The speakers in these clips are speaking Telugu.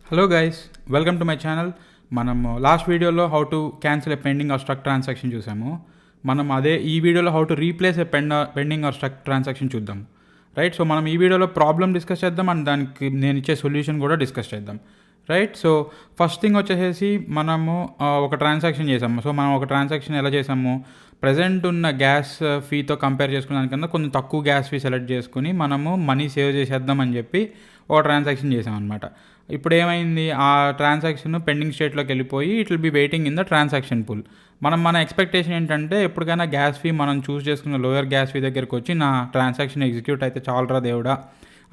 Hello guys, welcome to my channel. మనం లాస్ట్ వీడియోలో how to cancel a pending or struck transaction చూసాము. మనం అదే ఈ వీడియోలో how to replace a pending or struck transaction చూద్దాం. రైట్, సో మనం ఈ వీడియోలో ప్రాబ్లం డిస్కస్ చేద్దాం అండ్ దానికి నేను ఇచ్చే సొల్యూషన్ కూడా డిస్కస్ చేద్దాం. రైట్, సో ఫస్ట్ థింగ్ వచ్చేసి మనము ఒక ట్రాన్సాక్షన్ చేసాము. సో మనం ఒక ట్రాన్సాక్షన్ ఎలా చేసాము, ప్రజెంట్ ఉన్న గ్యాస్ ఫీతో కంపేర్ చేసుకునే దానికన్నా కొంచెం తక్కువ గ్యాస్ ఫీ సెలెక్ట్ చేసుకుని మనము మనీ సేవ్ చేసేద్దామని చెప్పి ఒక ట్రాన్సాక్షన్ చేసాం అనమాట. ఇప్పుడు ఏమైంది, ఆ ట్రాన్సాక్షన్ పెండింగ్ స్టేట్లోకి వెళ్ళిపోయి it will be waiting in the transaction pool. మన ఎక్స్పెక్టేషన్ ఏంటంటే ఎప్పటికైనా గ్యాస్ ఫీ మనం చూస్ చేసుకున్న లోయర్ గ్యాస్ ఫీ దగ్గరికి వచ్చి నా ట్రాన్సాక్షన్ ఎగ్జిక్యూట్ అయితే చాలరా దేవుడా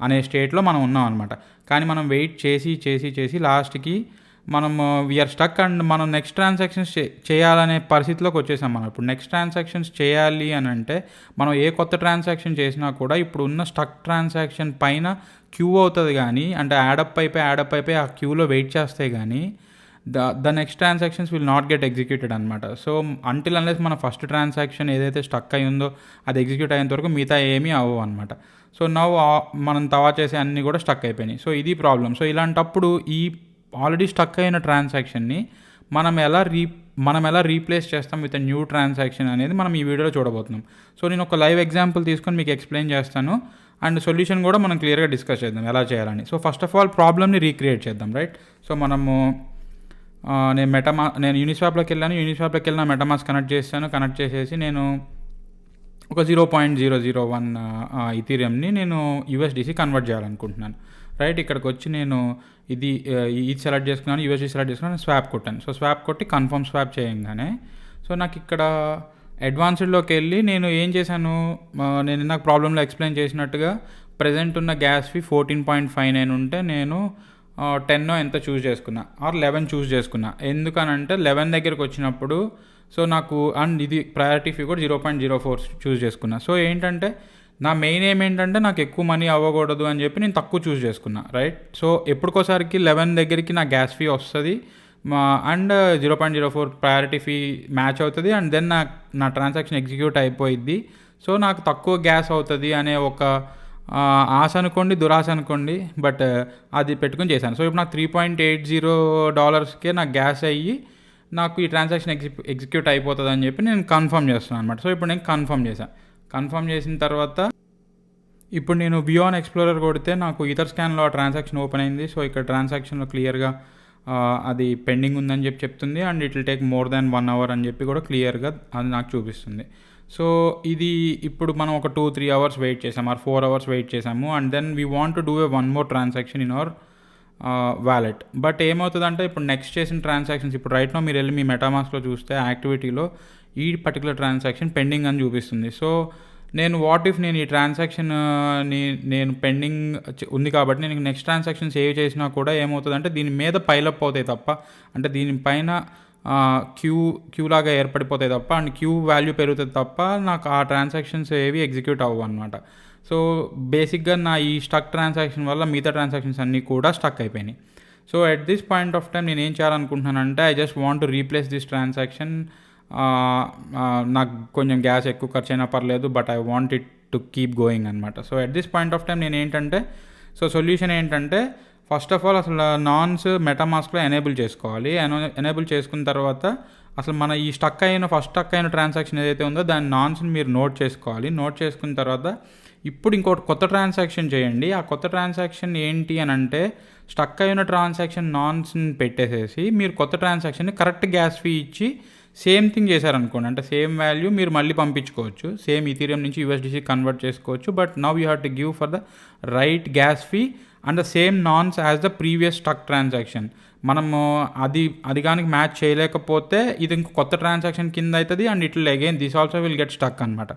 అనే స్టేట్లో మనం ఉన్నాం అనమాట. కానీ మనం వెయిట్ చేసి లాస్ట్కి మనం వీఆర్ స్టక్ అండ్ మనం నెక్స్ట్ ట్రాన్సాక్షన్స్ చేయాలనే పరిస్థితిలోకి వచ్చేసాం. మనం ఇప్పుడు నెక్స్ట్ ట్రాన్సాక్షన్స్ చేయాలి అని అంటే మనం ఏ కొత్త ట్రాన్సాక్షన్ చేసినా కూడా ఇప్పుడు ఉన్న స్టక్ ట్రాన్సాక్షన్ పైన క్యూ అవుతుంది, కానీ అంటే యాడప్ అయిపోయి ఆ క్యూలో వెయిట్ చేస్తే కానీ the next transactions will not get executed అనమాట. సో అంటిల్ అన్లెస్ మన ఫస్ట్ ట్రాన్సాక్షన్ ఏదైతే స్టక్ అయి ఉందో అది ఎగ్జిక్యూట్ అయ్యేంత వరకు మిగతా ఏమీ అవ్వవు అనమాట. సో నవ్ మనం తవా చేసే అన్నీ కూడా స్టక్ అయిపోయినాయి. సో ఇది ప్రాబ్లం. సో ఇలాంటప్పుడు ఈ ఆల్రెడీ స్టక్ అయిన ట్రాన్సాక్షన్ని మనం ఎలా రీప్లేస్ చేస్తాం విత్ న్యూ ట్రాన్సాక్షన్ అనేది మనం ఈ వీడియోలో చూడబోతున్నాం. సో నేను ఒక లైవ్ ఎగ్జాంపుల్ తీసుకొని మీకు ఎక్స్ప్లెయిన్ చేస్తాను అండ్ సొల్యూషన్ కూడా మనం క్లియర్గా డిస్కస్ చేద్దాం ఎలా చేయాలని. సో ఫస్ట్ ఆఫ్ ఆల్ ప్రాబ్లమ్ని రీక్రియేట్ చేద్దాం. రైట్, సో మనము నేను యూనిస్వాప్లోకి వెళ్ళిన మెటామాస్క్ కనెక్ట్ చేసేసి నేను ఒక 0.001 ఇథీరియంని నేను యూఎస్డిసి కన్వర్ట్ చేయాలనుకుంటున్నాను. రైట్, ఇక్కడికి వచ్చి నేను ఇది సెలెక్ట్ చేసుకున్నాను, యూఎస్డి సెలెక్ట్ చేసుకున్నాను, స్వాప్ కొట్టాను. సో స్వాప్ కొట్టి కన్ఫర్మ్ స్వాప్ చేయంగానే సో నాకు ఇక్కడ అడ్వాన్స్డ్లోకి వెళ్ళి నేను ఏం చేశాను, నేను ఇందాక ప్రాబ్లంలో ఎక్స్ప్లెయిన్ చేసినట్టుగా ప్రజెంట్ ఉన్న గ్యాస్ ఫీ 14.59 ఉంటే నేను 10 ఎంత చూస్ చేసుకున్నా ఆర్ 11 చూస్ చేసుకున్నా. ఎందుకనంటే 11 దగ్గరికి వచ్చినప్పుడు సో నాకు అండ్ ఇది ప్రయారిటీ ఫీ కూడా 0.04 చూస్ చేసుకున్నా. సో ఏంటంటే నా మెయిన్ ఏంటంటే నాకు ఎక్కువ మనీ అవ్వకూడదు అని చెప్పి నేను తక్కువ చూస్ చేసుకున్నా. రైట్, సో ఎప్పటికోసారికి 11 దగ్గరికి నా గ్యాస్ ఫీ వస్తుంది అండ్ 0.04 ప్రయారిటీ ఫీ మ్యాచ్ అవుతుంది అండ్ దెన్ నా ట్రాన్సాక్షన్ ఎగ్జిక్యూట్ అయిపోయిద్ది. సో నాకు తక్కువ గ్యాస్ అవుతుంది అనే ఒక ఆశ అనుకోండి, దురాశ అనుకోండి, బట్ అది పెట్టుకుని చేశాను. సో ఇప్పుడు నాకు $3.80 నాకు గ్యాస్ అయ్యి నాకు ఈ ట్రాన్సాక్షన్ ఎగ్జిక్యూట్ అయిపోతుంది అని చెప్పి నేను కన్ఫర్మ్ చేస్తున్నాను అనమాట. సో ఇప్పుడు నేను కన్ఫర్మ్ చేసిన తర్వాత ఇప్పుడు నేను బియాన్ ఎక్స్ప్లోరర్ కొడితే నాకు ఈథర్ స్కాన్లో ఆ ట్రాన్సాక్షన్ ఓపెన్ అయింది. సో ఇక్కడ ట్రాన్సాక్షన్లో క్లియర్గా అది పెండింగ్ ఉందని చెప్తుంది and it will take more than 1 hour అని చెప్పి కూడా క్లియర్గా అది నాకు చూపిస్తుంది. సో ఇది ఇప్పుడు మనం ఒక 2-3 hours వెయిట్ చేసాము ఆర్ 4 hours వెయిట్ చేసాము and then we want to do one more transaction in our wallet. But ఏమవుతుందంటే ఇప్పుడు నెక్స్ట్ చేసిన ట్రాన్సాక్షన్స్ ఇప్పుడు రైట్ నో మీరు వెళ్ళి మీ మెటామాస్క్లో చూస్తే యాక్టివిటీలో ఈ పర్టికులర్ ట్రాన్సాక్షన్ పెండింగ్ అని చూపిస్తుంది. సో నేను ఈ ట్రాన్సాక్షన్ నేను పెండింగ్ ఉంది కాబట్టి నేను నెక్స్ట్ ట్రాన్సాక్షన్ సేవ్ చేసినా కూడా ఏమవుతుందంటే దీని మీద పైలప్ అవుతాయి తప్ప, అంటే దీనిపైన క్యూ లాగా ఏర్పడిపోతాయి తప్ప అండ్ క్యూ వాల్యూ పెరుగుతుంది తప్ప నాకు ఆ ట్రాన్సాక్షన్స్ ఏవి ఎగ్జిక్యూట్ అవ్వవు అనమాట. సో బేసిక్గా నా ఈ స్టక్ ట్రాన్సాక్షన్ వల్ల మిగతా ట్రాన్సాక్షన్స్ అన్నీ కూడా స్టక్ అయిపోయినాయి. So at this point of time నేను ఏం చేయాలనుకుంటున్నానంటే I just want to replace this transaction. నాకు కొంచెం గ్యాస్ ఎక్కువ ఖర్చు అయినా పర్లేదు, but I want it to keep going అనమాట. So at this point of time నేను ఏంటంటే సొల్యూషన్ ఏంటంటే ఫస్ట్ ఆఫ్ ఆల్ అసలు నాన్స్ మెటామాస్క్లో ఎనేబుల్ చేసుకోవాలి. ఎనేబుల్ చేసుకున్న తర్వాత అసలు మన ఈ స్టక్ అయిన ట్రాన్సాక్షన్ ఏదైతే ఉందో దాని నాన్స్ని మీరు నోట్ చేసుకోవాలి. నోట్ చేసుకున్న తర్వాత ఇప్పుడు ఇంకోటి కొత్త ట్రాన్సాక్షన్ చేయండి. ఆ కొత్త ట్రాన్సాక్షన్ ఏంటి అని అంటే స్టక్ అయిన ట్రాన్సాక్షన్ నాన్స్ని పెట్టేసేసి మీరు కొత్త ట్రాన్సాక్షన్ని కరెక్ట్ గ్యాస్ ఫీ ఇచ్చి సేమ్ థింగ్ చేశారనుకోండి, అంటే సేమ్ వాల్యూ మీరు మళ్ళీ పంపించుకోవచ్చు, సేమ్ ఇథీరియం నుంచి యూఎస్డిసి కన్వర్ట్ చేసుకోవచ్చు. But now you have to give for the right gas fee and the same naans as the previous stuck transaction. మనము అది కానీ మ్యాచ్ చేయలేకపోతే ఇది ఇంకో కొత్త ట్రాన్సాక్షన్ కింద అవుతుంది and it will again this also will get stuck అనమాట.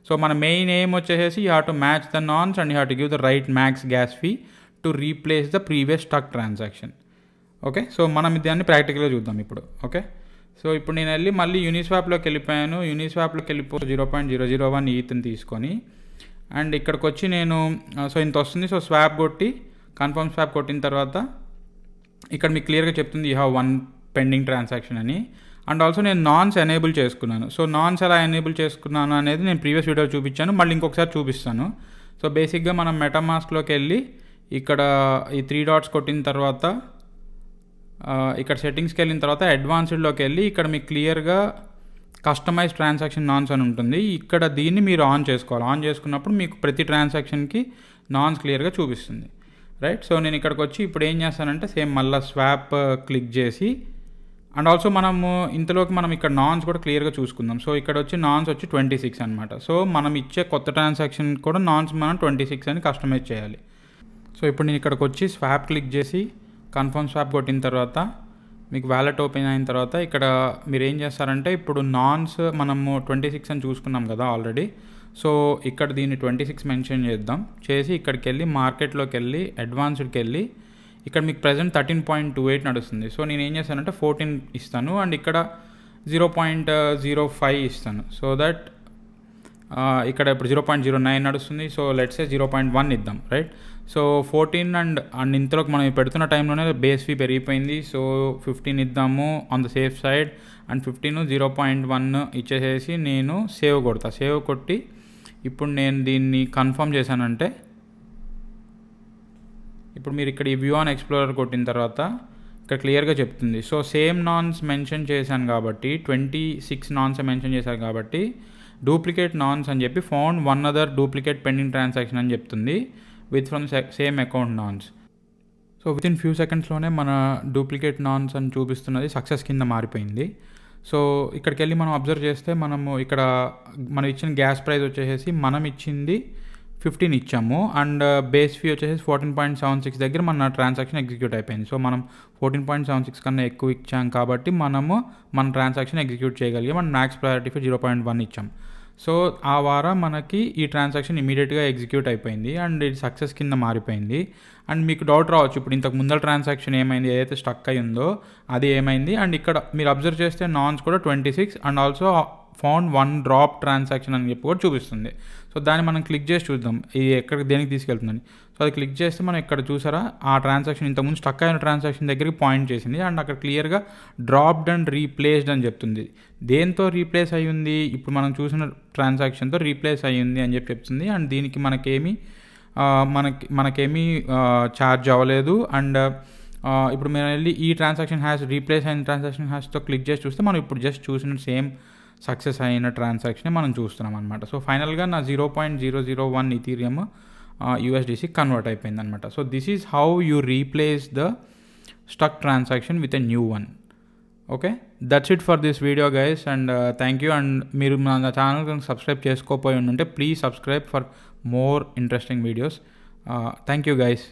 సో మన మెయిన్ ఎయిమ్ వచ్చేసి you have to match the naans and you have to give the right max gas fee to replace the previous stuck transaction. Okay, so మనం దాన్ని ప్రాక్టికల్గా చూద్దాం ఇప్పుడు. ఓకే, సో ఇప్పుడు నేను మళ్ళీ యూనిస్వాప్లోకి వెళ్ళిపోయాను. యూనిస్వాప్లోకి 0.001 ఈత్ని తీసుకొని అండ్ ఇక్కడికి వచ్చి నేను సో ఇంత వస్తుంది. సో స్వాప్ కొట్టి కన్ఫర్మ్ స్వాప్ కొట్టిన తర్వాత ఇక్కడ మీకు క్లియర్గా చెప్తుంది యూ హ్యావ్ 1 పెండింగ్ ట్రాన్సాక్షన్ అని. అండ్ ఆల్సో నేను నాన్స్ ఎనేబుల్ చేసుకున్నాను. సో నాన్స్ ఎలా ఎనేబుల్ చేసుకున్నాను అనేది నేను ప్రీవియస్ వీడియో చూపించాను, మళ్ళీ ఇంకొకసారి చూపిస్తాను. సో బేసిక్గా మనం మెటామాస్క్లోకి వెళ్ళి ఇక్కడ ఈ 3 dots కొట్టిన తర్వాత ఇక్కడ సెట్టింగ్స్కి వెళ్ళిన తర్వాత అడ్వాన్స్డ్లోకి వెళ్ళి ఇక్కడ మీకు క్లియర్గా కస్టమైజ్ ట్రాన్సాక్షన్ నాన్స్ అని ఉంటుంది. ఇక్కడ దీన్ని మీరు ఆన్ చేసుకోవాలి. ఆన్ చేసుకున్నప్పుడు మీకు ప్రతి ట్రాన్సాక్షన్కి నాన్స్ క్లియర్గా చూపిస్తుంది, రైట్. సో నేను ఇక్కడికి వచ్చి ఇప్పుడు ఏం చేస్తానంటే సేమ్ మళ్ళీ స్వాప్ క్లిక్ చేసి, అండ్ ఆల్సో మనము ఇంతలోకి మనం ఇక్కడ నాన్స్ కూడా క్లియర్గా చూసుకుందాం. సో ఇక్కడ వచ్చి నాన్స్ వచ్చి 26 అనమాట. సో మనం ఇచ్చే కొత్త ట్రాన్సాక్షన్ కూడా నాన్స్ మనం 26 అని కస్టమైజ్ చేయాలి. సో ఇప్పుడు నేను ఇక్కడికి వచ్చి స్వాప్ క్లిక్ చేసి కన్ఫర్మ్ స్వాప్ కొట్టిన తర్వాత మీకు వ్యాలెట్ ఓపెన్ అయిన తర్వాత ఇక్కడ మీరు ఏం చేస్తారంటే ఇప్పుడు నాన్స్ మనము 26 అని చూసుకున్నాం కదా ఆల్రెడీ. సో ఇక్కడ దీన్ని 26 మెన్షన్ చేద్దాం. చేసి ఇక్కడికి వెళ్ళి మార్కెట్లోకి వెళ్ళి అడ్వాన్స్డ్కి వెళ్ళి ఇక్కడ మీకు ప్రజెంట్ 13.28 నడుస్తుంది. సో నేను ఏం చేస్తానంటే 14 ఇస్తాను అండ్ ఇక్కడ 0.05 ఇస్తాను. సో దట్ ఇక్కడ ఇప్పుడు 0.09 నడుస్తుంది. సో లెట్స్ సే 0.1 ఇద్దాం, రైట్. సో 14 అండ్ ఇంతలోకి మనం పెడుతున్న టైంలోనే బేస్ ఫీ పెరిగిపోయింది. సో 15 ఇద్దాము on the safe side and 15 0.1 ఇచ్చేసేసి నేను సేవ్ కొడతా. సేవ్ కొట్టి ఇప్పుడు నేను దీన్ని కన్ఫర్మ్ చేశానంటే ఇప్పుడు మీరు ఇక్కడ ఈ వ్యూ ఆన్ ఎక్స్ప్లోరర్ కొట్టిన తర్వాత ఇక్కడ క్లియర్గా చెప్తుంది. సో సేమ్ నాన్స్ మెన్షన్ చేశాను కాబట్టి 26 నాన్స్ మెన్షన్ చేశాను కాబట్టి డూప్లికేట్ నాన్స్ అని చెప్పి found one other duplicate pending transaction అని చెప్తుంది with from same account nonce. So with in few సెకండ్స్లోనే మన డూప్లికేట్ నాన్స్ అని చూపిస్తున్నది సక్సెస్ కింద మారిపోయింది. సో ఇక్కడికి వెళ్ళి మనం అబ్జర్వ్ చేస్తే మనము ఇక్కడ మనం ఇచ్చిన గ్యాస్ ప్రైస్ వచ్చేసి మనం ఇచ్చింది 15 ఇచ్చాము అండ్ బేస్ ఫీ వచ్చేసి 14.76 దగ్గర మన ట్రాన్సాక్షన్ ఎగ్జిక్యూట్ అయిపోయింది. సో మనం 14.76 కన్నా ఎక్కువ ఇచ్చాం కాబట్టి మనము మన ట్రాన్సాక్షన్ ఎగ్జిక్యూట్ చేయగలిగాం అండ్ మ్యాక్స్ ప్రయారిటీ ఫీ 0.1 ఇచ్చాం. సో ఆ వారం మనకి ఈ ట్రాన్సాక్షన్ ఇమీడియట్గా ఎగ్జిక్యూట్ అయిపోయింది అండ్ ఇది సక్సెస్ కింద మారిపోయింది. అండ్ మీకు డౌట్ రావచ్చు ఇప్పుడు ఇంతకు ముందర ట్రాన్సాక్షన్ ఏమైంది, ఏదైతే స్టక్ అయి ఉందో అది ఏమైంది. అండ్ ఇక్కడ మీరు అబ్జర్వ్ చేస్తే నాన్స్ కూడా 26 and also found one drop transaction అని చెప్పి కూడా చూపిస్తుంది. సో దాన్ని మనం క్లిక్ చేసి చూద్దాం ఇది ఎక్కడికి దేనికి తీసుకెళ్తుందని. సో అది క్లిక్ చేస్తే మనం ఇక్కడ చూసారా ఆ ట్రాన్సాక్షన్ ఇంతకుముందు స్టక్ అయిన ట్రాన్సాక్షన్ దగ్గరికి పాయింట్ చేసింది అండ్ అక్కడ క్లియర్గా డ్రాప్డ్ అండ్ రీప్లేస్డ్ అని చెప్తుంది. దేంతో రీప్లేస్ అయ్యింది, ఇప్పుడు మనం చూసిన ట్రాన్సాక్షన్తో రీప్లేస్ అయ్యింది అని చెప్పి చెప్తుంది. అండ్ దీనికి మనకేమీ ఛార్జ్ అవ్వలేదు. అండ్ ఇప్పుడు మేము వెళ్ళి ఈ ట్రాన్సాక్షన్ రీప్లేస్ అయిన ట్రాన్సాక్షన్ హ్యాష్తో క్లిక్ చేసి చూస్తే మనం ఇప్పుడు జస్ట్ చూసిన సేమ్ సక్సెస్ అయిన ట్రాన్సాక్షన్ మనం చూస్తున్నాం అనమాట. సో ఫైనల్గా నా 0.001 ఇథీరియం యూఎస్డిసి కన్వర్ట్ అయిపోయింది అనమాట. So this is how you replace the stuck transaction with a new one. Okay, that's it for this video guys and thank you. And మీరు నా ఛానల్ కనుక సబ్స్క్రైబ్ చేసుకోకపోయి ఉంటే please subscribe for more interesting videos. Thank you guys.